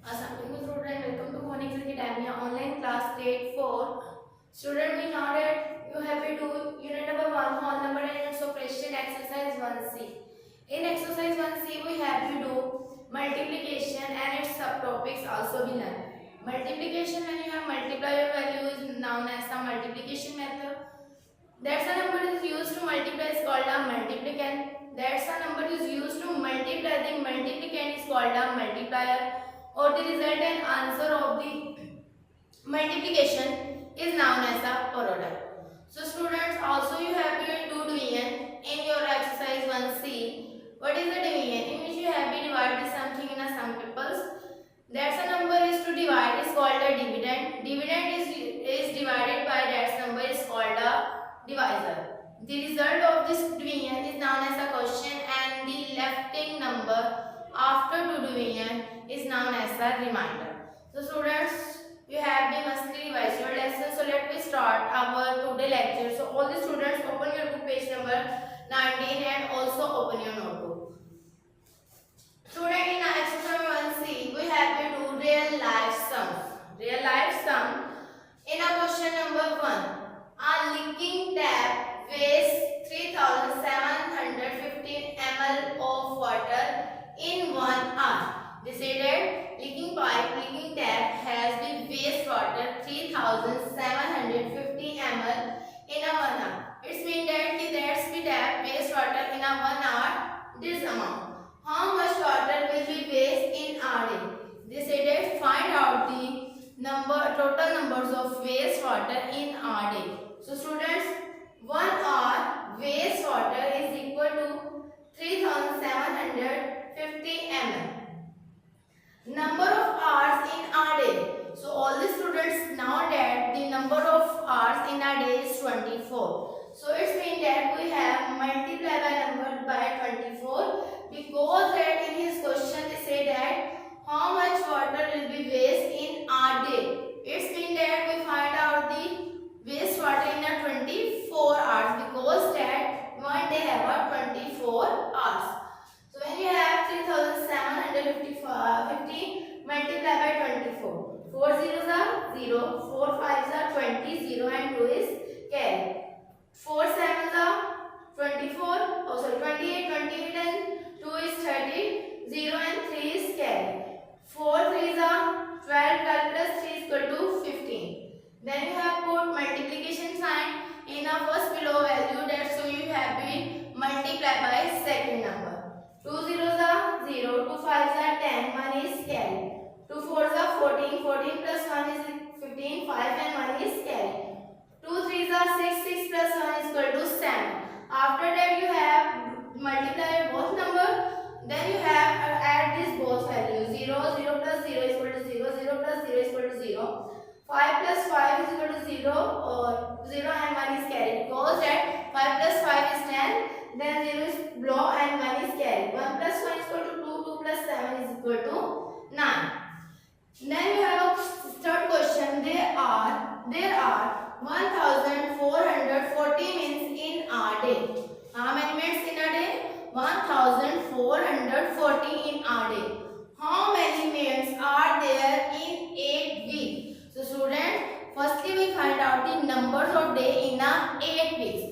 Assalamualaikum student, welcome to Phonics Academia online class grade 4. Student, we know that you have to do unit number 1 whole number and its operation exercise 1C. In exercise 1C we have to do multiplication and its subtopics also be learned. Multiplication, when you have multiplier value, is known as the multiplication method. That's a number is used to multiply is called a multiplicand. That's a number is used to multiply the multiplicand is called a multiplier. Or the resultant answer of the multiplication is known as the product. So students, also you have to do division in your exercise 1C. What is the division? In which you have to divide something in a sum tuples. That's a number is to divide is called a dividend. Dividend is divided by that number is called a divisor. The result of this division is known as a quotient and the lefting number after two division is known as the remainder. So students, you have been mostly revise your lesson. So let me start our today lecture. So all the students open your book page number 19 and also open your notebook. Student, in exercise 1C we have to do real life sums. Real life sum. In a question number 1, a leaking tap weighs 3715 ml of water in 1 hour. They say that leaking tap has the wastewater 3750 ml in a 1 hour. It means that that's the tap wastewater in a 1 hour this amount. How much water will be waste in a day? They say that find out the total numbers of wastewater in a day. So students, 1 hour wastewater is equal to 3750 ml. Number of hours in a day. So all the students know that the number of hours in a day is 24. So it means that we have multiplied by number by 24 because that in his question they say that how much water will be waste in a day. It means that we find out the wastewater in a 24 hours because that one day have a 24 hours. So when you have 3750 multiplied by 24. 4 zeros are 0, 4 fives are 20, 0 and 2 is carry. 4 sevens are 24, 28, 28 and 2 is 30, 0 and 3 is carry. 4 threes are 12, 12 plus 3 is equal to 15. Then you have put multiplication sign in a first below value, that so you have been multiplied by second number. 2 zeros are 0, 2 fives are 10, 1 is carry. 2 fours are 14, 14 plus 1 is 15, 5 and 1 is carry. 2 threes are 6, 6 plus 1 is equal to 7. After that you have multiplied both number, then you have add these both values. 0, 0 plus 0 is equal to 0, 0 plus 0 is equal to 0. 5 plus 5 is equal to 0 or 0 and 1 is carried because that 5 plus 5 is 10, then 0 is below and 1 is carried. 1 plus 1 is equal to 2, 2 plus 7 is equal to 9. Then you have a third question. There are 1440 minutes in a day. How many minutes in a day? 1440 in a day. How many minutes are there in 8 weeks? So student, firstly we find out the numbers of day in a 8 weeks.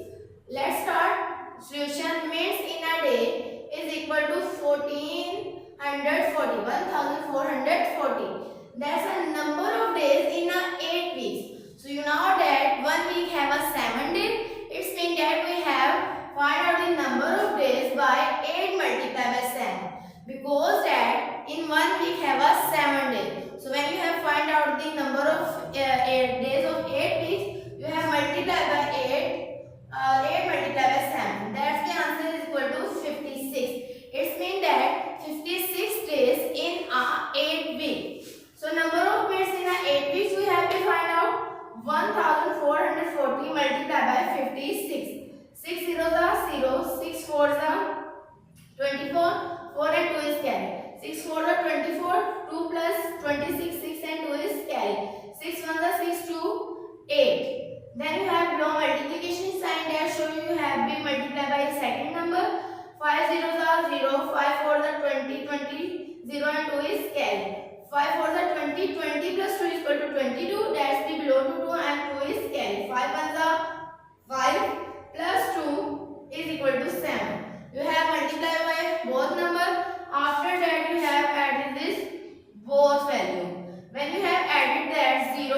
Let's start. Solution. Minutes in a day is equal to 1440. That's a number of days in a 8 weeks. So you know that 1 week have a 7 days. It means that we have find out the number of days by 8 multiplied by 7. Because that in 1 week have a 7 days. So when you have find out the number of days of 8 weeks, you have multiplied by 8 multiplied by 7. That's the answer is equal to 56. It means that 56 days in a 8 weeks. So number of minutes in a 8 weeks we have to find out 1440 multiplied by 56. 6 zeros are 0, 6 fours are 24, 4 and 2 is carry. 6 fours are 24, 2 plus 26, 6 and 2 is carry. 6 ones are 6, 2, 8. Then you have below multiplication sign there, show you have been multiplied by second number. 5 zeros are 0, 5 fours are 20, 0 and 2 is carry. 5 fours 20 plus 2 is equal to 22. That's be below to 2 and 2 is carry. 5 ones are 5 plus 2 is equal to 7. You have multiplied by both number. After that you have added this both value. When you have added that 0,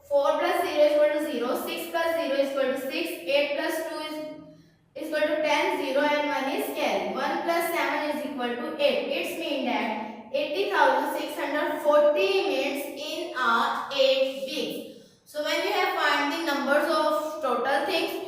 4 plus 0 is equal to 0, 6 plus 0 is equal to 6, 8 plus 2 is equal to 10, 0 and 1 is carry. 1 plus 7 is equal to 8. It means that 80,640 minutes in 8 weeks. So when you have find the numbers of total things,